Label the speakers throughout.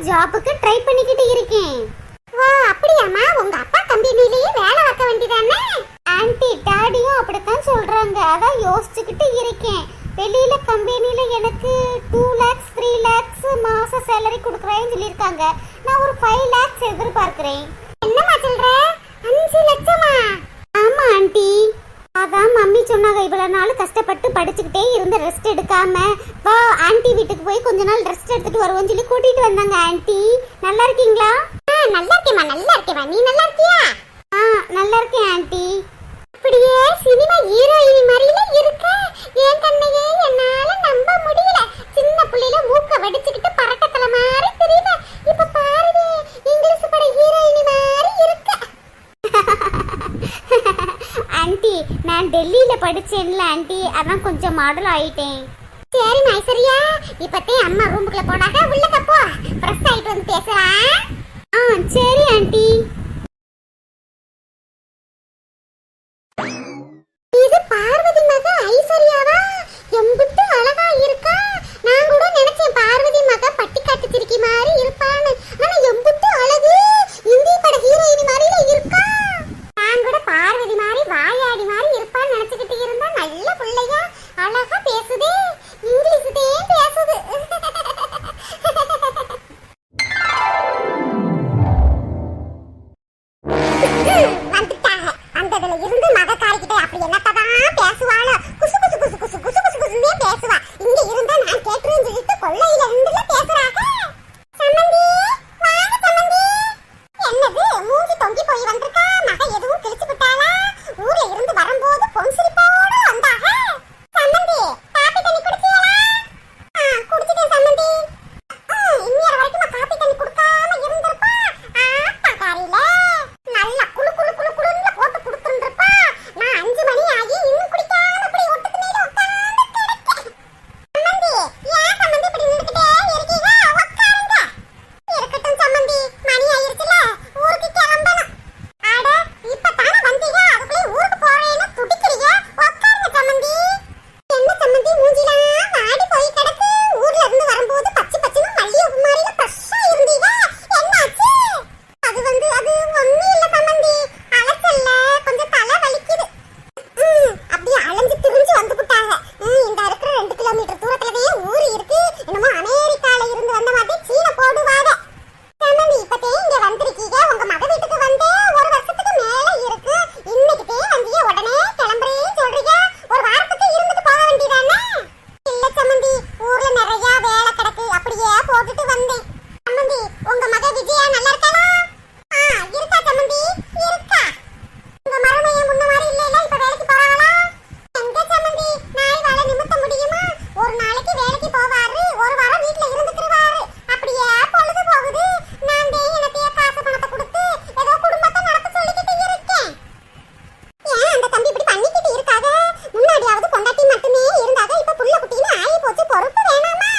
Speaker 1: ஜாபுக்கு ட்ரை பண்ணிக்கிட்டு இருக்கேன். வா, அப்படியாமா? உங்க அப்பா கம்பெனிலேயே வேலை பார்க்க வேண்டியதானே? ஆன்ட்டி டாடியும் அப்படித்தான் சொல்றாங்க. அதான் யோசிச்சுக்கிட்டு இருக்கேன். வெளியில கம்பெனில எனக்கு 2 lakhs 3 lakhs மாச சேலரி கொடுக்குறேன்னு சொல்லியிருக்காங்க. நான் ஒரு 5 lakhs எதிர்பார்க்கிறேன். என்னம்மா சொல்ற? 5 லட்சமா? ஆமா ஆன்ட்டி. அதான் மம்மி சொன்னாங்க, இவ்வளவு நாள் கஷ்டப்பட்டு படிச்சுக்கிட்டே இருந்து ரெஸ்ட் எடுக்காம வா ஆன்ட்டி வீட்டுக்கு போய் கொஞ்ச நாள் ரெஸ்ட் எடுத்துட்டு வருவோம்னு சொல்லி கூட்டிட்டு வந்தாங்க. ஆன்ட்டி நல்லா இருக்கீங்களா? நல்லா இருக்கேம்மா, நல்லா இருக்கேம்மா. நீ நல்லா இருக்கியா? நல்லா இருக்கேன் ஆன்ட்டி. அப்படியே சினிமா ஹீரோயின் மாதிரில இருக்க. என் கண்ணையே என்னால நம்ப முடியல. சின்ன புள்ளையில மூக்க வடிச்சுக்கிட்டு பரட்டத்தலமா படிச்சேன்ல ஆண்டி, அதான் கொஞ்சம் மாடல் ஆயிட்டேன். சரி ஐஸ்வர்யா, இப்பத்தே அம்மா ரூமுக்குள்ள போனாக, உள்ள போ, ஃப்ரெஷ் ஆயிட்டு வந்து பேசலாம். சரி ஆண்டி. இது பார்வதி மக ஐஸ்வர்யாவா? எம்பிட்டு அழகா இருக்கா. நான் கூட நினைச்சேன் பார்வதி மக பட்டிக்காட்டு சிரிக்கி மாதிரி இருப்பான்னு. ஆனா எம்பிட்டு அழகு, இந்தி பட ஹீரோயினி மாதிரில இருக்கா. நான் கூட பார்வதி மாதிரி வாயாடி மாதிரி இருப்பான்னு நினைச்சுக்கிட்டு இருந்தா, நல்ல பிள்ளையா அழகா பேசுதே, இங்கிலீஷ்தே பேசுது. வந்துட்டாங்க. அந்ததுல இருந்து மகக்காரிக்கிட்ட அப்படி என்னத்தான் பேசுவாளோ, குசு குசு குசு குசு குசு குசு குசுனே பேசுவா. இங்க இருந்தா நான் கேட்டுறேன்னு சொல்லிட்டு கொள்ளையில இருந்துல பேசுறாங்க. சம்மந்தி வாங்க சம்மந்தி. என்னது மூஞ்சி தொங்கி போய் வந்திருக்கா? மக எதுவும் கிழிச்சு விட்டாளா? ஊர்ல இருந்து வரும்போது பொன்சிரிப்போட வந்தாக. சம்மந்தி காப்பி தண்ணி குடிச்சீங்களா? குடிச்சிட்டேன் சம்மந்தி. இன்னொரு வரைக்கும் காப்பி தண்ணி குடுக்காம இருந்திருப்பா. காரில நல்லா குளு குளு குளு குளுன்னு போட்டு குடுத்துருப்பா. நான் 5 மணி ஆகி இன்னும் குடிக்காம இப்படி ஒட்டுக்கு மேல உட்கார்ந்து கிடக்கேன். சம்மந்தி ஏன் சம்மந்தி இப்படி நின்னுக்கிட்டே இருக்கீங்க? உட்காருங்க. இருக்கட்டும் சம்மந்தி, மணி ஆயிருச்சுல, ஊருக்கு கிளம்பணும். அட இப்பதானே வந்தீங்க, அதுக்குள்ளே ஊருக்கு போறேன்னு துடிக்கிறீங்க. உட்காருங்க சம்மந்தி. என்ன சம்மந்தி மூஞ்சிலாம் வாடி போய் கிடக்கு? ஊர்ல இருந்து வரும்போது பச்சை பச்சைன்னு மல்லிகை மாதிரில ஃப்ரெஷ்ஷா இருந்தீங்க, என்னாச்சு? அது ஒண்ணும் இல்ல சம்மந்தி, அலச்சல்ல கொஞ்சம் தலை வலிக்குது. அப்படியே அலைஞ்சு திரிஞ்சு வந்து விட்டாங்க. இந்த இருக்கிற 2 கிலோமீட்டர் தூரத்துலவே ஊரு இருக்கு. என்னமோ அமெரிக்கால இருந்து வந்த மாதிரி சீன போடுவாங்க. சம்மந்தி இப்பதே இங்க வந்திருக்கீங்க. உங்க மக வீட்டுக்கு வந்து 1 வருஷத்துக்கு மேல இருக்கு. இன்னைக்குதே வந்தீங்க, உடனே கிளம்புறேன்னு சொல்றீங்க. ஒரு வாரத்துக்கு இருந்துட்டு போக வேண்டியதானே? இல்ல சம்மந்தி, ஊர்ல நிறைய வேலை கிடக்கு, அப்படியே போட்டுட்டு வந்தேன். சம்மந்தி உங்க மக விஜயா நல்லா இருக்காளா? இருக்கா சம்மந்தி, இருக்கா. உங்க மருமையை முன்ன மாதிரி இல்ல, இப்ப வேலைக்கு போறாங்களா? எங்க சம்மந்தி, நாய் வாழ நிமித்த முடியுமா? ஒரு நாளைக்கு வேலைக்கு போவாரு, ஒரு வாரம் வீட்டுல இருந்துக்குவாரு. அப்படியே பொழுது போகுது. நான் எனத்தையே காசு பணத்தை கொடுத்து ஏதோ குடும்பத்தை நடத்த சொல்லிக்கிட்டு இருக்கேன். ஏன் அந்த தம்பி இப்படி பண்ணிக்கிட்டு இருக்காங்க? முன்னாடியாவது பொண்டாட்டி மட்டுமே இருந்தாங்க, இப்ப புள்ள குட்டின்னு ஆகி போச்சு. பொறுப்பு வேணாமா?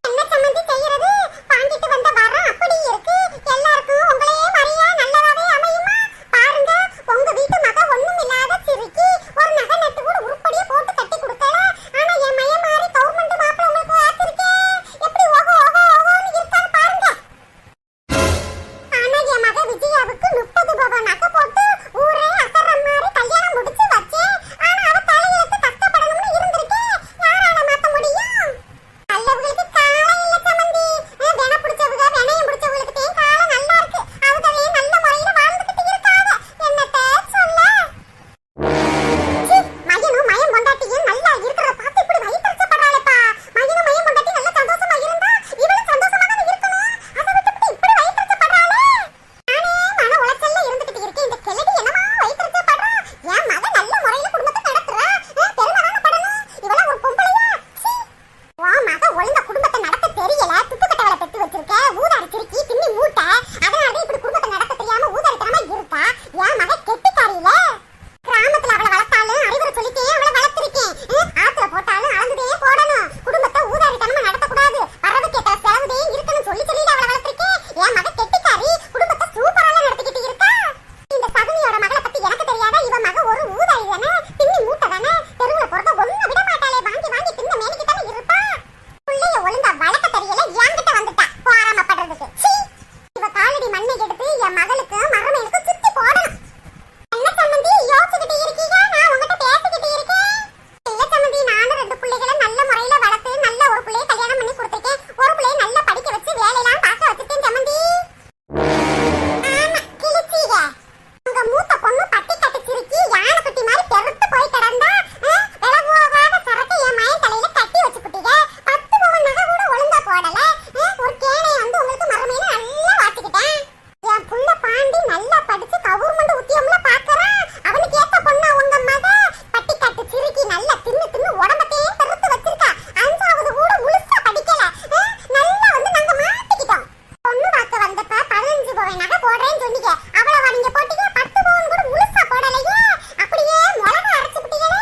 Speaker 1: என்ன சம்மந்தி செய்யறது? வாங்கிட்டு வந்த வரம் அப்படி இருக்கு. எல்லாருக்கும் உங்களே மாதிரியா நல்லதாவே அமையுமா? பாருங்க, உங்க வீட்டு மக ஒண்ணும் இல்லாத சிரிக்கி, ஒரு நகை நட்டு கூட உருப்படியா போட்டு கட்டி கொடுக்கல. ஆனா என் மையம் மாதிரி கவர்மெண்ட் மாப்பிள்ள உங்களுக்கு ஆச்சிருக்கே. எப்படி ஓகோ ஓகோ ஓகோன்னு இருக்கான்னு பாருங்க. ஆனா என் மக விஜயாவுக்கு 30 பவன் நகை போட்டு ஊரே அசர்ற மாதிரி கல்யாணம் முடிச்சு வச்சேன். ஆனா அவ தலையிலத்து கஷ்டப்படணும்னு இருந்திருக்கே. யாரால மாத்த முடியும்? நல்லவங்களுக்கு காலம் இல்ல சம்மந்தி. வென பிடிச்சவங்க, வெனையம் பிடிச்சவங்களுக்கு தேன் காலம் நல்லா இருக்கு. அவங்களே நல்ல முறையில வாழ்ந்துகிட்டு இருக்காங்க. என்னத்த சொல்ல? மயனும் மயம் கொண்டாட்டியும் நல்லா இருக்கிறத பார்த்து இப்படி வயிற்றுச்சப்படுறாளேப்பா. மயனும் மயம் கொண்டாட்டி நல்ல சந்தோஷமா இருந்தா இவளும் சந்தோஷமா தானே இருக்கணும். அதை விட்டுவிட்டு இப்படி வயிற்றுச்சப்படுறாளே. நானே மன உளைச்சல்ல இருந்துகிட்டு இருக்கேன். இந்த கிழடி என்னமா வயிற்றுச்சப்படுறா? என் மக நல்ல முறையில குடும்பத்தை நடத்துறா, பெருமை தானே படணும். இவளா ஒரு பொம்பளையா? உன் மக ஒழுங்கா குடும்பத்தை நடத்த தெரியல, துப்பு கட்டவளை பெற்று வச்சிருக்க, ஊதாரி சிரிக்கி திண்ணி மூட்டை. அதனால இப்படி குடும்பத்தை நடத்த தெரியாம ஊதாரித்தனமா இருக்கா. என் மக கெட்டிக்காரியில. கிராமத்துல அவளை வளர்த்தாலும் அறிவுரை சொல்லிட்டே அவளை வளர்த்திருக்கேன். ஆத்துல போட்டாலும் அளந்துதே போடணும். குடும்பத்தை ஊதாரித்தனமா நடத்தக்கூடாது, வரவு கேட்ட செலவுதே இருக்கணும் சொல்லி சொல்லி அவளை வளர்த்திருக்கேன். என் மக கெட்டிக்காரி, குடும்பத்தை சூப்பரால நடத்திக்கிட்டு இருக்கா. இந்த சகுனியோட மகளை பத்தி எனக்கு தெரியாத? இவ மக ஒரு ஊதாரி தானே, திண்ணி மூட்டை தானே, தெருவுல போறத ஒண்ணு விட மாட்டாளே, வாங்கி வாங்கி தின்ன மேனிக்கு தானே இருப்பா. புள்ளைய ஒழுங்கா வளர்க்க தெரியல, என்கிட்ட வந்துட்டா போராமப்படுறதுக்கு. இவ காலடி மண்ணை எடுத்து என் மகளுக்கு மருமைகளுக்கு சுத்தி போடணும். என்ன சம்மந்தி யோசிச்சுக்கிட்டு இருக்கீங்க? நான் உங்ககிட்ட பேசிக்கிட்டு இருக்கேன். இல்ல சம்மந்தி, நானும் 2 பிள்ளைகளை நல்ல முறையில வளர்த்து நல்ல ஒரு பிள்ளைய கல்யாணம் பண்ணி கொடுத்துருக்கேன். ஒரு பிள்ளைய நல்லா படிக்க வச்சு வேலையெல்லாம் பார்க்க வச்சுட்டேன் சம்மந்தி. ஆமா கிழிச்சீங்க. உங்க மூத்த பொண்ணு பட்டி கட்டி சிரிக்கி யானை குட்டி மாதிரி பெருத்து போய் கிடந்தா, விலை போகாத சரக்கு என் மயன் தலையில கட்டி வச்சுக்கிட்டீங்க. 10 பவன் நகை கூட ஒழுங்கா போடல. ஒரு கேனையை வந்து உங்களுக்கு மருமையில நல்லா வாச்சிக்கிட்டேன். என் புள்ள பாண்டி நல்லா படிச்சு கவர்மெண்ட் உத்தியோகம்ல பாக்குறான். அவனுக்கு ஏத்த பொண்ணா உங்க மக பட்டி கட்டி சிரிக்கி நல்லா தின்னு தின்னு உடம்பத்தையே பெருத்து வச்சிருக்கா. 5வது கூட முழுசா படிக்கல. நல்லா வந்து நாங்க மாட்டிக்கிட்டோம். பொண்ணு பார்க்க வந்தப்ப 15 பவன் நகை போடுறேன்னு சொன்னீங்க. அவ்வளவா நீங்க போட்டீங்க? 10 பவன் கூட முழுசா போடலையே. அப்படியே மிளகா அரைச்சுக்கிட்டீங்களே.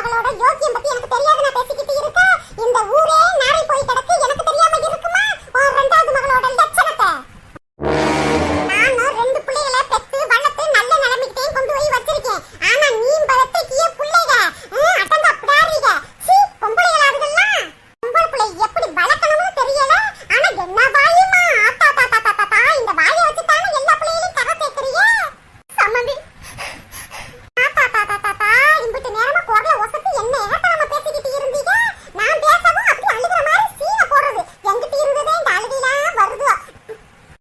Speaker 1: அவளோட யோக்கியம் பத்தி எனக்கு தெரியாது நான் பேசிக்கிட்டு இருக்க. இந்த ஊரே நாரி போய் கிடக்கு, எனக்கு தெரியாம இருக்குமா உன் ரெண்டாவது மகளோட லட்சணத்தை? நானும் 2 பிள்ளைகளை பெத்து வளர்த்து நல்ல நிலைமைக்கு கொண்டு போய் வச்சிருக்கேன். ஆனா நீ பலத்தைக்கிய பிள்ளைங்க அட்டங்க பிடாரிங்க. சீ பொம்பளைகளாதுலாம். பொம்பளை பிள்ளை எப்படி வளர்க்கணும்னு தெரியல. ஆனா என்ன வாயுமா ஆத்தா தாத்தா தாத்தா இந்த வாயை வச்சு தானே எல்லா பிள்ளைகளையும் கரை சேர்க்கறீங்க. சம்மந்தி ஆத்தா தாத்தா தாத்தா இம்பிட்டு நேரமா குரல ஒசத்தி என்ன ஏத்தனமா பேசிக்கிட்டு இருந்தீங்க. நான் பேசவும் அப்படி அழுகிற மாதிரி சீனை போடுறது எங்கிட்ட இருந்ததே இந்த அழுகிலாம் வருது.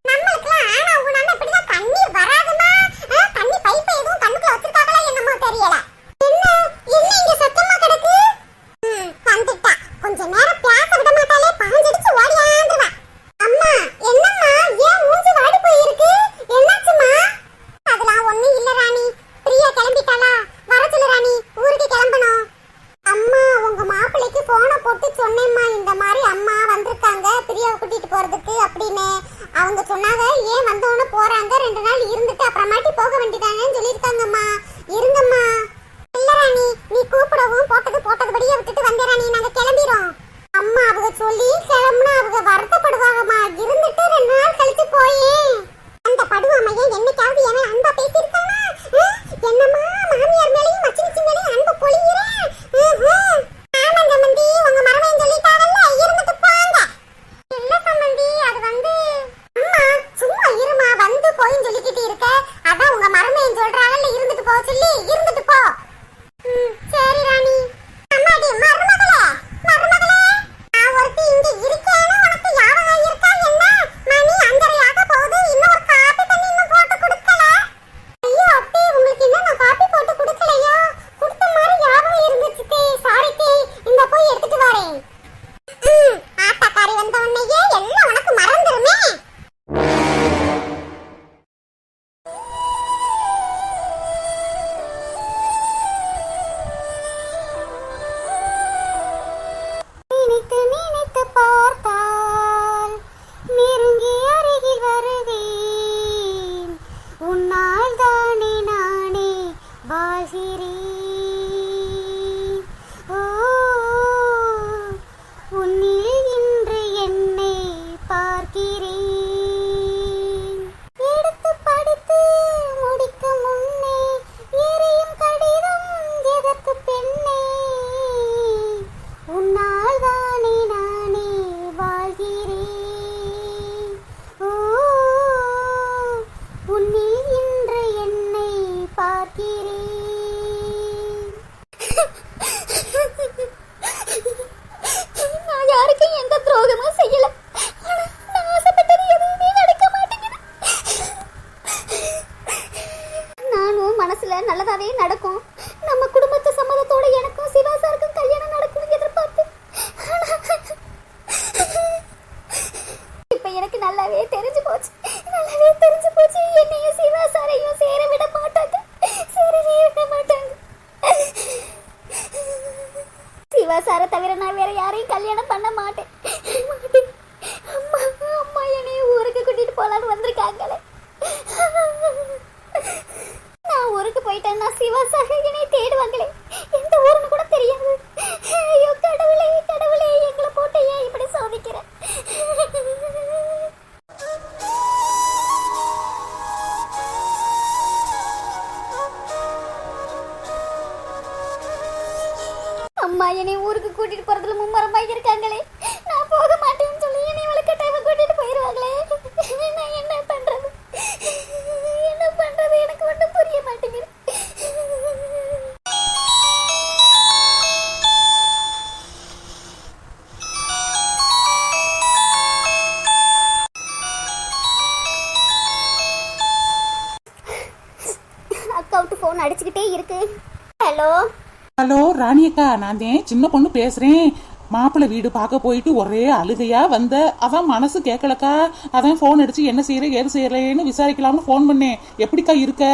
Speaker 1: நம்மளுக்குலாம் ஆனா உனான இப்படிதான் கண்ணீர் வராதுமா. தண்ணி பைப்பை எதுவும் கண்ணுக்குள்ள வச்சிருக்காங்களா என்னமோ தெரியல. என்ன என்ன இங்க சத்தமா கிடக்கு? வந்துட்டா கொஞ்ச நேரம் பேச விட மாட்டாலே பாஞ்சடிச்சு ஓடியாந்துவா. அம்மா என்னம்மா ஏன் மூஞ்சி வாடி போயிருக்கு? என்னாச்சுமா? அதெல்லாம் ஒண்ணும் இல்ல ராணி. பிரியா கிளம்பிட்டாளா? வர சொல்லு ராணி, ஊருக்கு கிளம்பணும். அம்மா உங்க மாப்பிள்ளைக்கு போனை போட்டு சொன்னேம்மா, இந்த மாதிரி அம்மா வந்திருக்காங்க பிரியாவை கூட்டிட்டு போறதுக்கு அப்படின்னு. அவங்க சொன்னாங்க ஏன் வந்தவன போறாங்க, 2 நாள் இருந்துட்டு அப்புறமாட்டி போக வேண்டியதானேன்னு சொல்லியிருக்காங்கம்மா. இருங்கம்மா. இல்ல ராணி நீ கூப்பிடவும் போட்டதுபடியே விட்டுட்டு வந்த ராணி, நாங்க கிளம்பிரோம். அம்மா அவங்க சொல்லி கிளம்புனா அவங்க வருத்தப்படுவாங்கம்மா. இருந்துட்டு 2 நாள் கழிச்சு போயே. அந்த படுவாமையை என்னைக்காவது எவன் அன்பா பேசியிருக்கானா? என்னம்மா மாமியார் மேலையும் மச்சினிச்சி மேலையும் அன்பு பொழியிறேன். ஆமா சம்பந்தி உங்க மரமையும் சொல்லிட்டாங்கல்ல, இருந்துட்டு போங்க. இல்ல சம்பந்தி அது வந்து அம்மா சும்மா இருமா, வந்து போயின்னு சொல்லிக்கிட்டு இருக்க. அதான் உங்க மரமையும் சொல்றாங்கல்ல இருந்துட்டு போக சொல்லி, இருந்துட்டு போ. சரி ராணி. அம்மாடி மருமகளே மருமகளே நான் ஒருத்தி இங்க இருக்கேன்னு உனக்கு ஞாபகம் இருக்கா என்ன? மணி 5:30 போகுது, இன்னும் ஒரு காபி தண்ணி இன்னும் போட்டு கொடுக்கல. ஐயோ அத்தை உங்களுக்கு இன்னும் நான் காபி போட்டு கொடுக்கலையா? கொடுத்த மாதிரி ஞாபகம் இருந்துச்சு தே. சாரி தே, இந்த போய் எடுத்துட்டு வரேன். ஆத்தாக்காரி வந்த உடனேயே எல்லாம் உனக்கு மறந்துருமே. நினைத்து நினைத்து பார்த்தால் நெருங்கி அருகில் வருவேன். உன்னால் தானே நானே வாழ்கிறேன். ஓ உன்னில் இன்று என்னை பார்க்கிறேன். எடுத்து படித்து முடிக்கும் முன்னே எரியும் கடிதம் எதற்கு பெண்ணே? உன்னால் தானே நானே வாழ்கிறேன். ஓ உன்னில் இன்று என்னை பார்க்கிறேன். நான் யாருக்கும் எந்த துரோகமும் செய்யல. ஆனா நான் ஆசைப்பட்டது எதுவுமே நடக்க மாட்டேங்குது. நானும் மனசுல நல்லதாவே நடக்கும், நம்ம குடும்பத்து சம்மதத்தோட எனக்கும் சிவா சாருக்கும் கல்யாணம் நடக்கும்னு எதிர்பார்த்தேன். இப்ப எனக்கு நல்லாவே தெரிஞ்சு போச்சு என்னையும் சிவா சாரையும் சேர விட மாட்டாங்க. சேரவே விட மாட்டாங்க. சிவா சாரை தவிர நான் வேற யாரையும் கல்யாணம் பண்ண மாட்டேன். அம்மா அம்மா என்னைய ஊருக்கு கூட்டிட்டு போலான்னு வந்திருக்காங்களே. நான் ஊருக்கு போயிட்டேன்னா சிவா சார் என்னை தேடுவாங்களே. எந்த ஊருன்னு கூட தெரியாது. ஐயோ கடவுளே கடவுளே எங்களை போட்டு ஏன் இப்படி சோதிக்கிற? அம்மா என்னை ஊருக்கு கூட்டிட்டு போறதுல மும்மரமாக இருக்காங்களே. நான் போக மாட்டேன்னு சொல்லி என்னை வளர்க்கட்டாம கூட்டிட்டு போயிருவாங்களே. நான் என்ன பண்றது எனக்கு ஒன்றும் புரிய மாட்டேங்குது. அக்காவுக்கு ஃபோன் அடிச்சுக்கிட்டே இருக்கு. ஹலோ
Speaker 2: ஹலோ ராணியக்கா, நான் தான் சின்ன பொண்ணு பேசுறேன். மாப்பிள்ளை வீடு பார்க்க போயிட்டு ஒரே அழுகையா வந்த, அதான் மனசு கேட்கலக்கா. அதான் ஃபோன் அடிச்சு என்ன செய்யற ஏது செய்யறேன்னு விசாரிக்கலாம்னு ஃபோன் பண்ணேன். எப்படிக்கா இருக்க?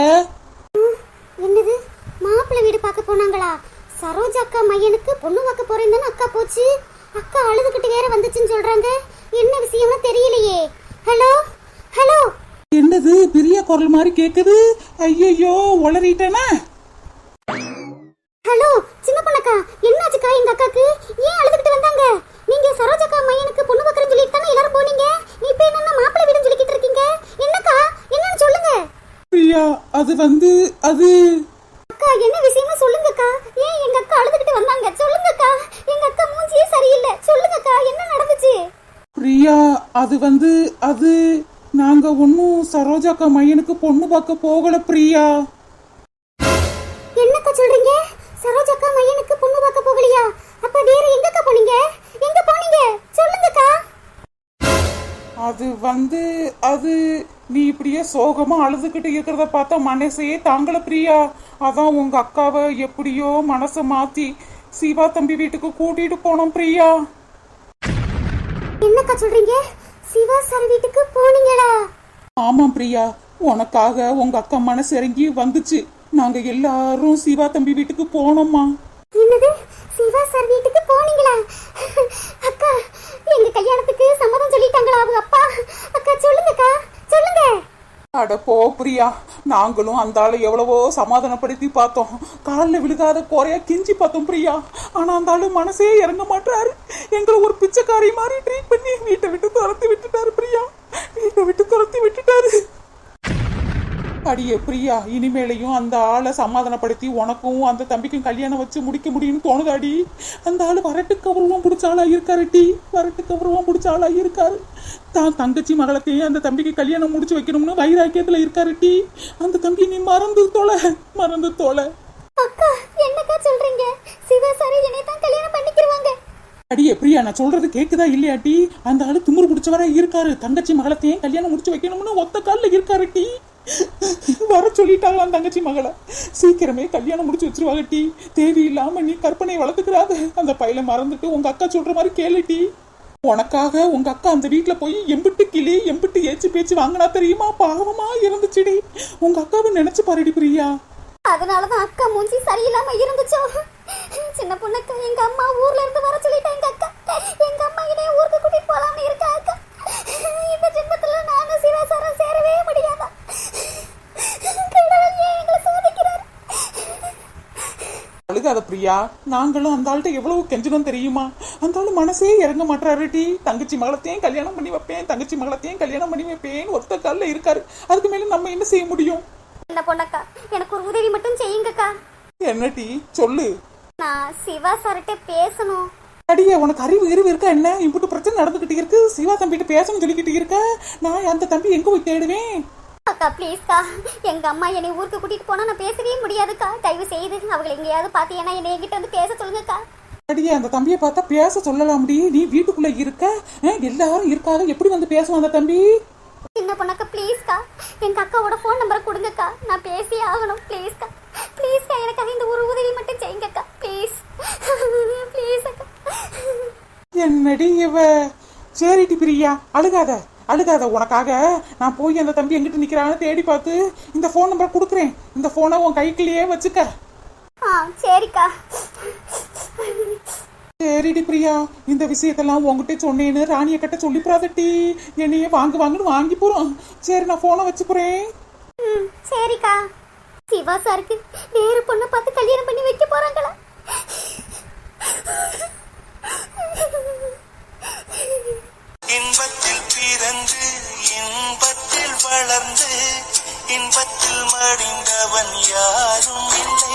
Speaker 1: என்னது மாப்பிள்ளை வீடு பார்க்க போனாங்களா? சரோஜா அக்கா மையனுக்கு பொண்ணு பார்க்க போறேன்னு தானே அக்கா போச்சு. அக்கா அழுதுகிட்டு வேற வந்துச்சுன்னு சொல்றாங்க. என்ன விஷயம்னு தெரியலையே. ஹலோ ஹலோ
Speaker 2: என்னது பிரியா குரல் மாதிரி கேக்குது? ஐயோ உளறிட்டேனா?
Speaker 1: ஹலோ சின்ன பொண்ணக்கா என்னாச்சுக்கா எங்க அக்காக்கு? ஏன் அழுதுகிட்டு வந்தாங்க? நீங்க சரோஜாக்கா மையனுக்கு பொண்ணு பார்க்கறேன்னு சொல்லிட்டு தானே எல்லாரும் போனீங்க. இப்ப என்னன்னா மாப்பிள்ளை வீடுன்னு சொல்லிக்கிட்டு இருக்கீங்க. என்னக்கா என்னன்னு சொல்லுங்க.
Speaker 2: பிரியா அது
Speaker 1: அக்கா என்ன விஷயம்னு சொல்லுங்கக்கா. ஏன் எங்க அக்கா அழுதுகிட்டு வந்தாங்க? சொல்லுங்கக்கா. எங்க அக்கா மூஞ்சியே சரியில்லை. சொல்லுங்கக்கா என்ன நடந்துச்சு?
Speaker 2: பிரியா அது நாங்க ஒன்னும் சரோஜாக்கா மையனுக்கு பொண்ணு பார்க்க போகல பிரியா.
Speaker 1: என்னக்கா சொல்றீங்க? சரோஜாக்கா மையனுக்கு பொண்ணு பார்க்க போகலையா? அப்ப வேற எங்கக்கா போனீங்க? எங்க போனீங்க? சொல்லுங்கக்கா.
Speaker 2: அது நீ இப்படியே சோகமா அழுதுகிட்டு இருக்கிறத பார்த்தா மனசையே தாங்கல பிரியா. அதான் உங்க அக்காவை எப்படியோ மனசை மாத்தி சிவா தம்பி வீட்டுக்கு கூட்டிட்டு போனோம் பிரியா.
Speaker 1: என்னக்கா சொல்றீங்க? சிவா சார் வீட்டுக்கு போனீங்களா?
Speaker 2: ஆமா பிரியா, உனக்காக உங்க அக்கா மனசு இறங்கி வந்துச்சு. நாங்க எல்லாரும் சிவா தம்பி வீட்டுக்கு போனோம்மா.
Speaker 1: என்னது? சிவா சார் வீட்டுக்கு போனீங்களா? அக்கா எங்க கல்யாணத்துக்கு சம்மதம் சொல்லிட்டாங்களா அவங்க அப்பா? அக்கா சொல்லுங்கக்கா சொல்லுங்க.
Speaker 2: அட போ பிரியா, நாங்களும் அந்த ஆளை எவ்வளவோ சமாதானப்படுத்தி பார்த்தோம். காலில் விழுகாத குறையா கிஞ்சி பார்த்தோம் பிரியா. ஆனா அந்த ஆளு மனசே இறங்க மாட்டாரு. எங்களை ஒரு பிச்சைக்காரி மாதிரி ட்ரீட் பண்ணி வீட்டை விட்டு துரத்தி விட்டுட்டாரு பிரியா. வீட்டை விட்டு துரத்தி விட்டுட்டாரு. அடியே பிரியா, இனிமேலையும் அந்த ஆளை சமாதானப்படுத்தி உனக்கும் அந்த தம்பிக்கும் கல்யாணம் வச்சு முடிக்க முடியும்னு தோணுதாடி? அந்த ஆளு வரட்டுக்கு உருவம் பிடிச்ச ஆளா இருக்காரு டி. வரட்டுக்கு உருவம் பிடிச்ச ஆளா இருக்காரு. தான் தங்கச்சி மகளத்தையும் அந்த தம்பிக்கு கல்யாணம் முடிச்சு வைக்கணும்னு வைராக்கியத்துல இருக்காரு டி. அந்த தம்பி நீ மறந்து தொலை.
Speaker 1: அக்கா என்னக்கா சொல்றீங்க? சிவா சார் என்னை தான் கல்யாணம் பண்ணிக்கிருவாங்க.
Speaker 2: அடியே பிரியா, நான் சொல்றது கேக்குதா இல்லையாட்டி? அந்த ஆளு திமிரு பிடிச்சவரா இருக்காரு. தங்கச்சி மகளத்தையும் கல்யாணம் முடிச்சு வைக்கணும்னு ஒத்த காலில் இருக்காரு டி. வர சொல்லிட்டாங்களாம் தங்கச்சி மகளை. சீக்கிரமே கல்யாணம் முடிச்சு வச்சிருவாங்க டி. தேவையில்லாம நீ கற்பனை வளர்த்துக்கிறாத. அந்த பையில மறந்துட்டு உங்க அக்கா சொல்ற மாதிரி கேளு டி. உனக்காக உங்க அக்கா அந்த வீட்டுல போய் எம்பிட்டு கிளி எம்பிட்டு ஏச்சு பேச்சு வாங்கினா தெரியுமா? பாவமா இருந்துச்சுடி. உங்க அக்காவை நினைச்சு பாருடி பிரியா.
Speaker 1: அதனாலதான் அக்கா மூஞ்சி சரியில்லாம இருந்துச்சோ. சின்ன பொண்ணுக்கு எங்க அம்மா ஊர்ல இருந்து வர சொல்லிட்டேன். எங்க அக்கா எங்க அம்மா என்னைய ஊருக்கு கூட்டிட்டு போலாம்னு இருக்கா. அக்கா இந்த ஜென்மத்துல நானும் சிவாசாரம் சேரவே முடியாதா? கடவுள் ஏன் எங்களை சோதிக்கிறார்?
Speaker 2: அழுகாத பிரியா, நாங்களும் அந்த ஆள்கிட்ட எவ்வளவு கெஞ்சணும் தெரியுமா? அந்த ஆளு மனசே இறங்க மாட்டாரு டி. தங்கச்சி மகளத்தையும் கல்யாணம் பண்ணி வைப்பேன் ஒத்த காலில் இருக்காரு. அதுக்கு மேல நம்ம என்ன செய்ய முடியும்?
Speaker 1: என்ன பொண்ணக்கா, எனக்கு ஒரு உதவி மட்டும் செய்யுங்கக்கா.
Speaker 2: என்ன டி சொல்லு.
Speaker 1: நான் சிவா சார்கிட்ட பேசணும்.
Speaker 2: அடியே, உனக்கு அறிவு இருக்கா என்ன? இப்படி பிரச்சனை நடந்துகிட்டு இருக்கு. சிவா தம்பிட்டு பேசணும்னு சொல்லிக்கிட்டு இருக்க. நான் அந்த தம்பி எங்க போய் தேடுவேன்?
Speaker 1: அக்கா ப்ளீஸ்க்கா, எங்க அம்மா என்னை ஊருக்கு கூட்டிட்டு போனா நான் பேசவே முடியாதுக்கா. தயவு செய்து அவங்களை எங்கேயாவது பார்த்தீங்கன்னா என்னை என்கிட்ட வந்து பேச சொல்லுங்கக்கா.
Speaker 2: அடியே, அந்த தம்பியை பார்த்தா பேச சொல்லலாம். நீ வீட்டுக்குள்ள இருக்க, எல்லாரும் இருக்காத, எப்படி வந்து பேசுவோம் அந்த தம்பி?
Speaker 1: சின்ன பொண்ணக்கா ப்ளீஸ்க்கா, எங்க அக்காவோட ஃபோன் நம்பரை கொடுங்கக்கா. நான் பேசியே ஆகணும். ப்ளீஸ்க்கா எனக்காக இந்த ஒரு உதவி மட்டும் செய்யுங்கக்கா. ப்ளீஸ் அக்கா.
Speaker 2: என்னடி இவ? சரிடி பிரியா, அழுகாத. உனக்காக நான் போய் அந்த தம்பி எங்கிட்ட நிக்கிறான்னு தேடி பார்த்து இந்த போன் நம்பர் கொடுக்குறேன். இந்த போனை உன் கைக்குள்ளேயே வச்சுக்க.
Speaker 1: சரிக்கா.
Speaker 2: சரிடி பிரியா, இந்த விஷயத்தெல்லாம் உங்ககிட்ட சொன்னேன்னு ராணிய கிட்ட சொல்லிப்புறாதட்டி. என்னையே வாங்குன்னு வாங்கி போறோம். சரி, நான் போனை வச்சு போறேன்.
Speaker 1: சரிக்கா. சிவா சாருக்கு வேறு பொண்ணை பார்த்து கல்யாணம் பண்ணி வைக்க போறாங்களா?
Speaker 3: இன்பத்தில் பிறந்து இன்பத்தில் வளர்ந்து இன்பத்தில் மடிந்தவன் யாரும் இல்லை.